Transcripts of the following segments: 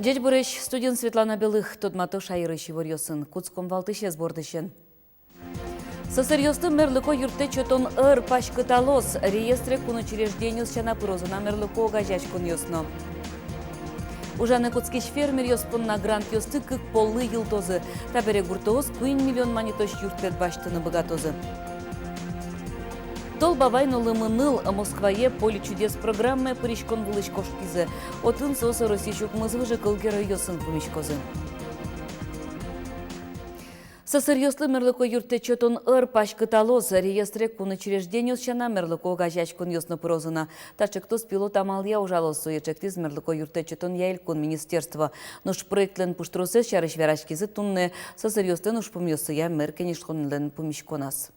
Дядь Бурыч, студент Светлана Белых, Тодмато Шайрыщи Ворьосын, Куцком Валтыше сбордыщен. Сосырьосты мерлыко юрте чотон пашкыталос, реестре кунучреждению счана пырозына мерлыко гажачкун ёсно. Ужаны куцкиш фермер ёспын на грант ёсты кык полы йылтозы, табере гуртоз 1 миллион манитош юртет баштыны богатозы. Тол бабайнулы мыныл Москвае поле чудес программы пыришкон булыш кошкизы. Отын сосы росичук мызывыжы кылгеры ёсын пумишкозы. Сосырьёслы мерлыко юрте чотон пашкыталоз, реестре кунучреждению счана мерлыко гажачкун ёсно прозына. Тачыктус пилот амалия ужалос суечектиз мерлыко юрте чотон яйлькун министерство. Нуш проектлен пуштросес чарыш верашкизы тунны сосырьёстен ушпум ёсыя меркенишконлен пумишконас.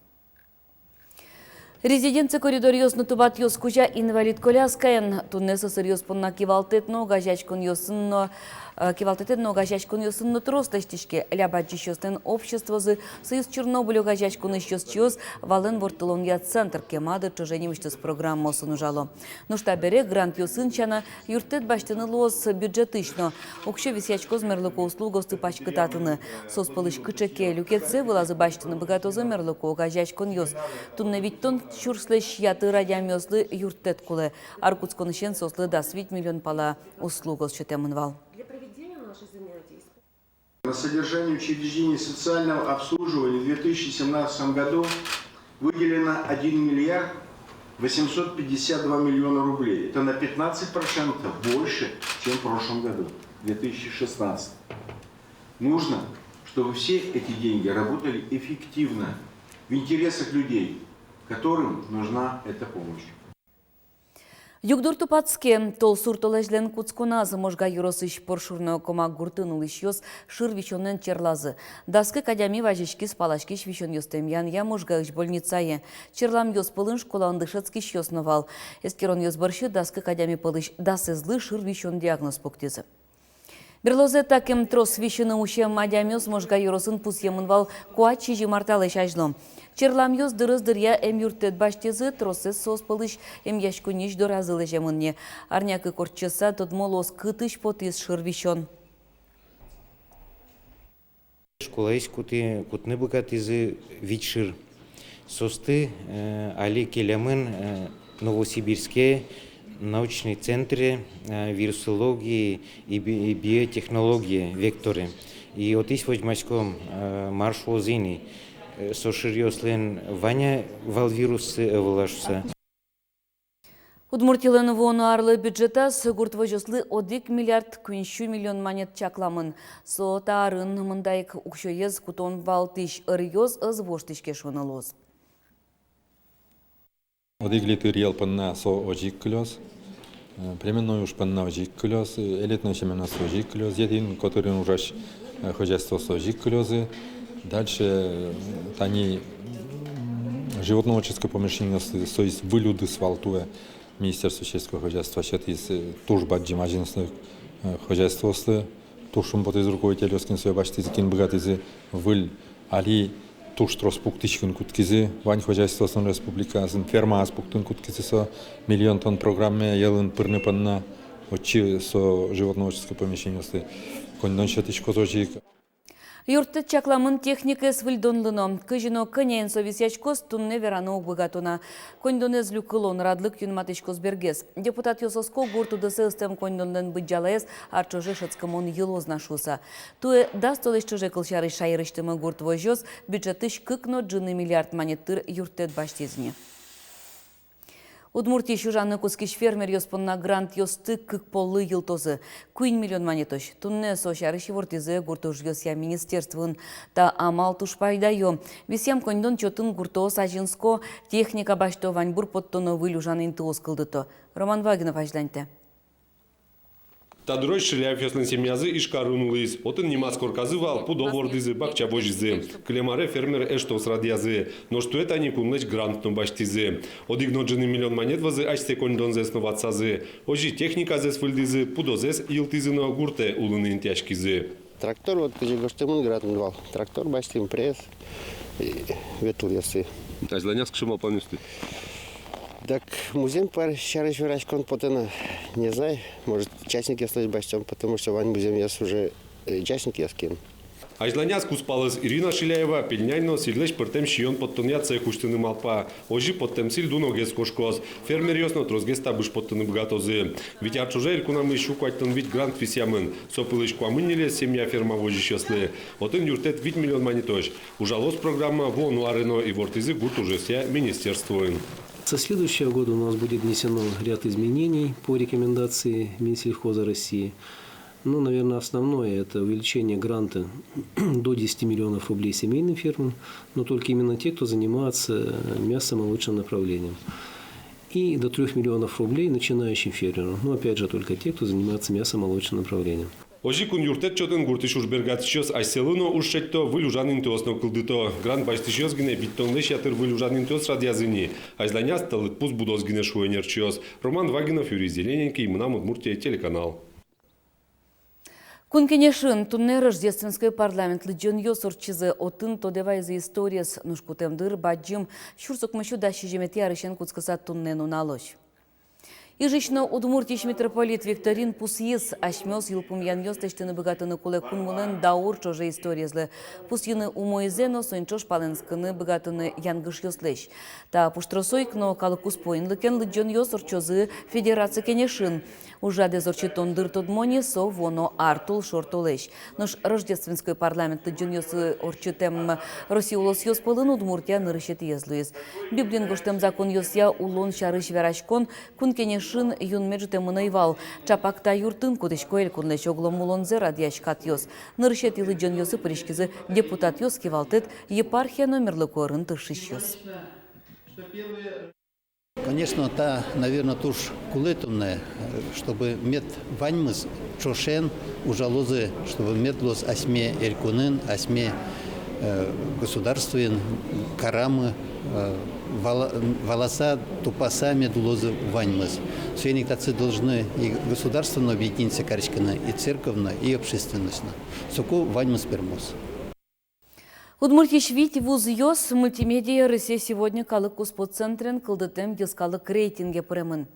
Резиденция коридор ёсны тубат ёс куча инвалид коляскаен. Тунне сосыр ёспынна кивалтетно гажачкун ёсынно гажачкун ёсынно тросташтишке. Лябаджищёстен обществозы союз Чернобылю гажачкун ищёс вален вортылонья центр кемады чуженемиштес программосын ужало. Нушта бере грант ёсынчана юртет баштыны лоз бюджетышно. Укшо висячкоз мерлыко услугосты пачкытатыны. Соспылыш кычеке люкетсе вылазы баштыны богатозы мерлыко гажачкун ёс. Тунне виттон чурслеш яты радиомёзлы юртет кулы. Аркутсконышен сослы да 8 миллион пала услугос четемынвал. Для проведения наших занятий. На содержание учреждений социального обслуживания в 2017 году выделено 1 миллиард 852 миллиона рублей. Это на 15% больше, чем в прошлом году, 2016. Нужно, чтобы все эти деньги работали эффективно, в интересах людей, которым нужна эта помощь. Югдур тупацке тол суртолежлен куцкуназы можга юросыш поршурно кома гуртын улышьёс шыр вишонен черлазы. Даскы кадями важишкис палашкиш вишон ёстемьян я можга иш больницае. Черлам ёс пылын школандышецкиш ёсновал. Эскерон ёс борщы даскы кадями пылыш дасызлы шыр вишон диагноз поктезы. Берлозе таким трос вишыны ущем адямёс можга юросын пусьемынвал куачи жимарталыш ажлом. Черлам ёс дырыз-дырья эм юртет баштезы тросес сос пылыш эм яшкуниш доразылы жемынне. Арнякы корчеса тодмолос кытыш потис шыр вишон. Школаис кутны богатызы вичшир. Состы али келямын Новосибирске научный центр вирусологии и биотехнологии векторы. И от из возьмачком маршрузини соширёслен Ваня валвирусы эволашса. Удмуртилен вону арлы бюджета сыгурт вожослы 1 миллиард 500 миллион монет чакламын. Со тарын мындайк укшоез кутон валтыш ырьёзыз воштышке шонылоз. Одиглит ырьял панна со ожик клёс. Племенной уж панна ожик клёс. Элитная семена со ожик клёс. Един, который ужаш хозяйство со ожик клёзы. Дальше тани животноводческое помещение союз вылюды свалтуя Министерство сельского хозяйства счет из тужба джимажинских хозяйства тушум под из руководителя скин свой башти закин богат из выль али туш трос пуктичкин куткизи вань хозяйство сон республика ферма аз пуктин куткизи со миллион тонн программе ялын пырны панна очи со животноводческое помещение кондон счетичко зожик. Юртет чакламын техника свыльдонлыно. Кыжино кынен совисячкос тунне верано угбыгатуна. Кондонез люкылон радлык юнматышкос бергес. Депутат Йососко гуртуды сыстем кондонлен быджалаез арчоже шыцкамон елоз нашуса. Туе дастолыш чуже кылчары шайрыштымы гурт вожёс бюджетыш кыкно джыны миллиард монеттыр юртет баштезне. Удмуртия шужаны кускиш фермер ёспынна грант ёсты кык полы йылтозы. 1 миллион монетош. Тунне сошарыш вортизы гуртуш ёсya министерствын та амал тушпайда ё. Висям кондон чотын гуртоос ажинско техника башто ваньбур поттоно вылюжанын тыос кылдыто. Роман Вагинов ажланте. Тадурой шиляев яслын семьязы ишкарынулыз. Отын немас корказы вал пудо вордызы бакча божизы. Клемаре фермер эштос радиязы. Но что это не кунлыч грантном баштизы. Одигно джины миллион монет вазы ачте кондон зес новацазы. Ожи техника зес выльдызы пудо зес илтызы на гурте улынын тяжкизы. Трактор вот кыжи гоштемын грантный вал. Трактор баштим пресс и ветл ясы. Ажланяс кшимал поместит. Так музей парещарыш врачкон потом, не знаю, может частник я стать бачтом, потому что вань музей я уже частник я скину. Ажланяс куспалыз Ирина Шиляева пельняйно сирлеш пыртем шион подтония цехуштыны малпа. Ожи подтем сил дуногес кошкоз. Фермер ёсно трозгес табыш подтыны бгатозы. Ведь арчуже элькунамы щукуайтын вид грант фисямын. Сопылыш куамыннеле семья ферма вожи счастлы. Отын юртет 1 миллион манитош. Ужалос программа вону арено и вортизы гурт уже ся министерствуен. Со следующего года у нас будет внесено ряд изменений по рекомендации Минсельхоза России. Ну, наверное, основное – это увеличение гранта до 10 миллионов рублей семейным фермам, но только именно те, кто занимается мясомолочным направлением. И до 3 миллионов рублей начинающим фермерам. Но, опять же, только те, кто занимается мясомолочным направлением. Ожи кун юртет чотын гуртыш ужбергатышёс айселыно ушетто вылюжанын тосно кылдыто. Грант баштышёс гине биттонлеш ятыр вылюжанын тос радиазыни. Айзланяс талыт пуз будоз гине шуэнерчёс. Роман Вагинов, Юрий Зелененький, Мунам Удмуртия, телеканал. Кункенешин тунне рождественской парламент лыджон йосорчизы отын тодевайзы историес нушкутемдыр баджим шурсокмышу дащи жемети арышен куцкасат тунне нуналош. Ижично Удмуртич митрополит Викторин Пусьес ашмёс юлпум ян ёстештыны богатыны куле кунмулен даур чоже историезлы. Пусьины умоизено сойнчош паленскыны богатыны янгыш ёслеш. Та пуштросойкно калыкус поинлыкен лыджон йосорчозы федерация кенешин. Ужаде зорчитон дыр тодмони со воно артул шортолеш. Нож рождественской парламент лыджон ёсы орчитем Россия улос ёс полын Удмуртия нырышет езлуез. Библин гоштем закон ёсья улон шарыш верашкон кункенешин юн межите мынайвал. Чапакта юртын кудышко эль кунлеш огломулонзе радиашкат ёс. Нырышет и лыджон ёсы пришкизы депутат ёс кивалтет епархия номерлы корын тыршиш ёс. Конечно, та, наверное, туж кулетумная, чтобы мед ваньмыз, чошен, ужалозы, чтобы мед лос осьме элькунын, осьме государствен, карамы, волоса, тупаса медулозы ваньмыз. Свейник тацы должны и государственно объединиться корочкина, и церковно, и общественностно. Суку ваньмыз пермос. Удмуртиш вить вуз ёс мультимедиа Россия сегодня калык куспоцентрен кылдытем дискалык рейтинге премын.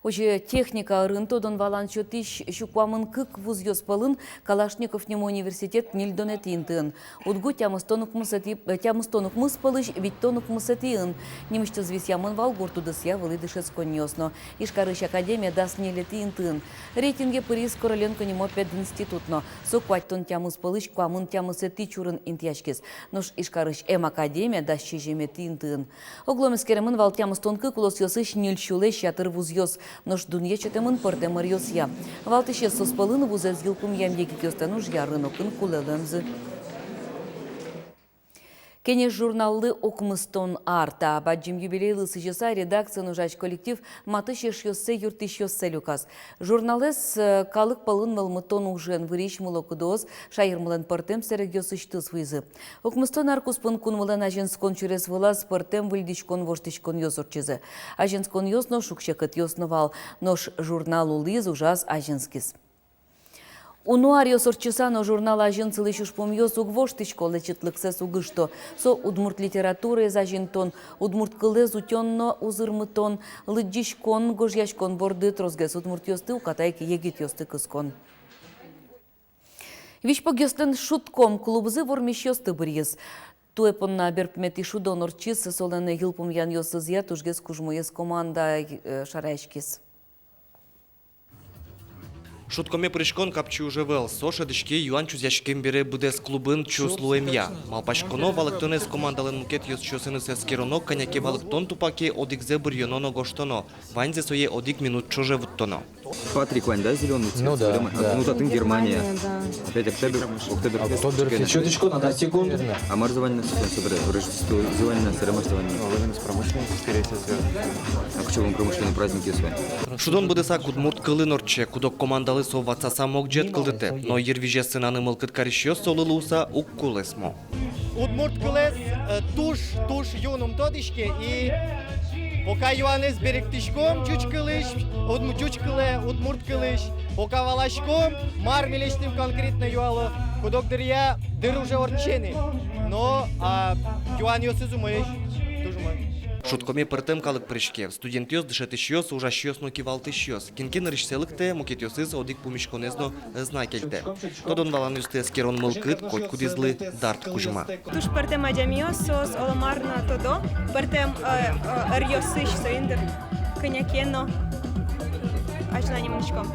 Уже техника рынтодон валан чотиш щуквамын кык вуз ёс палын Калашников немо университет нильдонет интын. Удгу тямыстонук мыс палыш виттонук мысетиын. Немышты звисямын вал гуртудысья вылыдышец коньёсно. Ишкарыш академия дас нелети интын. Рейтинге пырис Короленко немо пединститутно. Сокваттон тямыс палыш квамын тямысети чурын интяшкес. Нош ишкарыш академия дас чижемети интын. Огломескеремын вал тямыстон кык улос ёсыш нильшулеш ятыр вуз ёс. Нож дунья четемын пырдемыр ёсья. Валтыше соспалын вузез йылпум ямдеки кёстануш ярынокын кулелемзы. Кенеш журналды окмыстон арта. Баджим юбилейлы сыжыса редакция нужач коллектив матышеш ёссе юртыш ёссе люкас. Журналес калык палын мылмытон ужен выриш мылокудоз шайырмылен пыртем серег ёсыштыз вызы. Окмыстон аркуспын кунмылен аженскон чурес вылаз пыртем выльдичкон воштичкон ёсорчызы. Аженскон ёсно шукшекыт ёсновал. Нош журнал улыз ужас аженскис. Унуарио сорчесано журнал ажин цылыш помьёс угвоштичко лечитлыксес угышто. Со удмурт литературы зажинтон, удмурт кылез утённо узырмытон, лыджишкон, гожьяшкон борды трозгес удмурт ёсты укатайки егит ёсты кыскон. Вишпок ёстен шутком клубзы вормиш ёсты бырьез. Туэпонна берпмети шудон орчис солене гилпум ян ёсызья тужгес кужмоез команда шарайшкис. Шуткоме пришкон капчу живел. Соша дышки юан чузяшкем бере будес клубын чуслуемья. Малпашконо валыктонес командален мукет ёс чосыныс эскероно коняке валыктон тупаке одикзе бурьононо гоштоно. Ваньзе сое одик минут чуже вуттоно. Патрик Вань, да, зеленый цвет? Ну да. Ну затын Германия. Опять октябрь. Чуточку надо секунду. А марзование на собере. Рождество зелание на сыромаштование. Промышленность, скорее всего. А к чему промышленный праздник есть? Шудон будеса кудмурт кылынорче, кудок командалы со ватсаса мог джет кылдыте. Но ервиже сынаны мылкыт каришьё солылуса уккулесмо. Удмурт кылес туш юнум тодишке и пока юанес беректишком чучкылыш, чучкыле удмурт кылыш, пока валашком мармелештим конкретно юалы, кудок дырья дыр уже орчены. Но юан ёсызу моеш, тоже мой. Шуткоме пыртем калык прышке. Студент йос дышетыш йос, ужаш йос но кивалтыш йос. Кинкен рышселыкте мукет йосыз одик пумишконезно зна келте. Тодон валан юсте скерон мылкыт, коть кудизлы дарт кужма. Туш пыртем адямиосос, оламарна тодо, пыртем рьосыш соиндер конякено.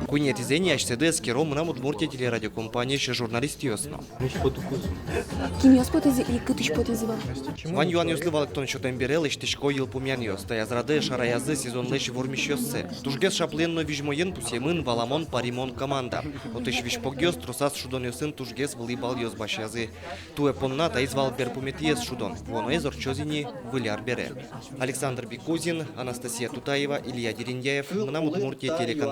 Куйнет изени ачседе скером мына Удмуртия телерадиокомпания журналист йосно. Ван юан юслы валыктон чотен берел иштишко ел пумян йос. Таязраде шараязы сезонлеш вормиш йоссы. Тужгес шапленно вижмоен пусемын валамон паримон команда. Отыш вишпок йос трусас шудон йосын тужгес волейбал йос башязы. Туэ понна таизвал берпумет ес шудон. Воно езор чозини выляр бере. Александр Бекузин, Анастасия Тутаева, Илья Дерендяев, мына Удмуртия телеканал.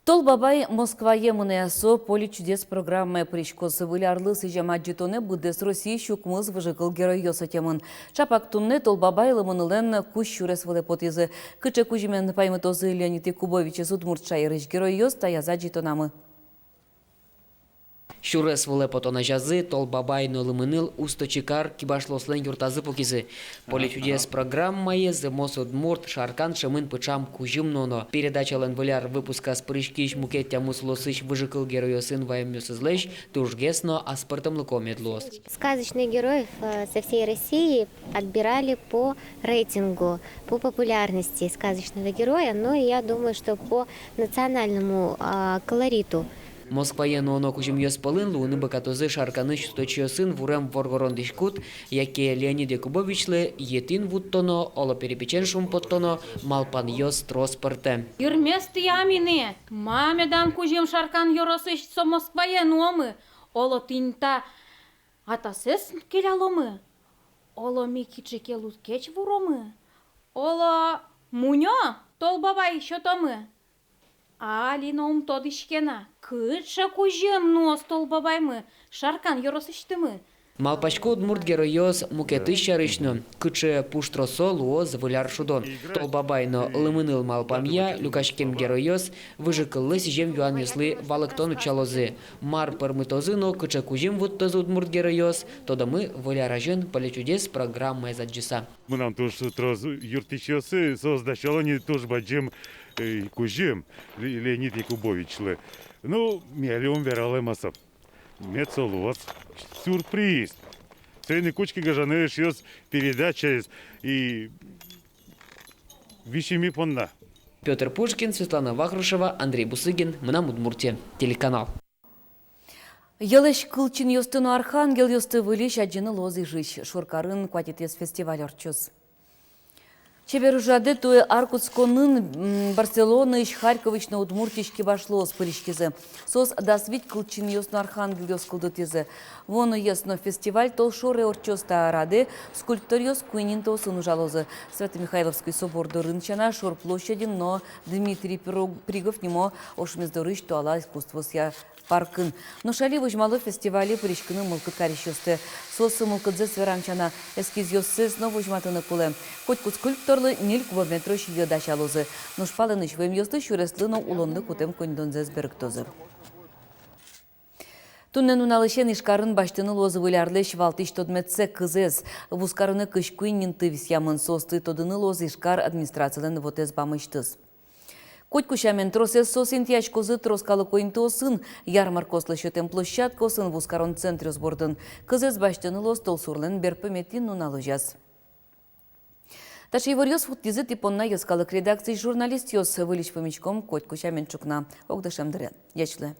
Толбабай Москвае мынаясо поле чудес программы причкосы вылярлы сыжама жетоны будес России щукмыз выжыкыл герой йосатемын. Чапак тунне Толбабай лымынылен куш шурес вылепотезы. Кыче кужимен паймытозы Леонид Якубович Удмурт шайрыш герой йос таяза жетонамы. Шурес вылепотона жазы, Толбабай нолымыныл усточикар кибашлослен юртазы покизы. Поле чудес программае зымос Удмурт шаркан шамын пычам кужимноно. Передачален выляр выпуска спрышкиш мукеття муслосыш выжикыл героёсын ваймюсызлэш тужгесно аспартамлыко медлос. Сказочных героев со всей России отбирали по рейтингу, по популярности сказочного героя, но я думаю, что по национальному колориту. Москвае ноно кужим йос полын луны бакатозы шарканы шусточиосын вурем воргорондишкут, яке Леонид Якубовичлы етин вуттоно, оло перепечен шумпоттоно, малпан йос трос пырте. Юрмест ямине, маме дам кужим шаркан йоросыш со Москвае номы, оло тинта атасес келяломы, оло микиче келут кеч вуромы, оло муньо Толбабай щотомы. Алином тодышкена, кыча кужем нос Толбабаймы, шаркан йоросыштымы. Малпашко Удмурт героёс мукеты шарышно, кыче пуштросо луоз выляр шудон. Толбабайно лымыныл малпамья, люкашкем героёс, выжыкыллы сижем юан юслы валыктон учалозы. Мар пырмытозыно кыче кужем вуттозы Удмурт героёс, тода мы выляражен поле чудес программы заджиса. Мы нам тоже троз юртичосы создачалони тоже баджем кужем Леонид Якубовичлы. Ну, мелиум вералемаса. Мецолоц. Сюрприз. Сегодня кучки гажаны шьёс передача и вещами понна. Петр Пушкин, Светлана Вахрушева, Андрей Бусыгин, Мнам Удмуртия, телеканал. Елеш кылчин йостыну Архангел йосты вылиш аджины лозы жыш. Шуркарын кватитес фестиваль орчус. Чебер ужады туе Аркутсконын Барселона Харькович на Удмуртичке вошло с пыришкизы. Сос дасвить кылчин йосну Архангел йоскылды тезе. Воно ясно фестиваль толшоре орчоста рады скульптор йос куинин тосын ужалозы. Свято-Михайловский собор дырынчана шор площадин, но Дмитрий Пригов немо ошмездорыш туала искусство сия паркын. Но шали выжмало фестивале пыришкины мылкыт карищосты. Сосы мылкыдзе сверанчана эскиз йоссы снова выжматыны кулы. Хоть скульпторлы ниль кубометро шиё дачалозы. Но шпалыныш вем йосты шуреслыно улонды кутем кондонзе сберктозы. Туннен уналышен ишкарын баштыны лозы вылярлыш валтыш тодметсе кызез. Вускарыны кышкуиннин тывис ямын состы тодыны лозы ишкар администрациялен вотез бамыштыз. Коть кушамен тросес сосин тячкозы троскалы коинтосын, ярмаркослы шөтен площадкосын вускарон центре сбордын. Кызез баштыны лоз толсурлен берпеметин уналыжаз. Таши варьёс футтизы типонна ёскалык редакции журналист ёс вылич помечком коть кушамен чукна. Огдашем дырен. Ячлы.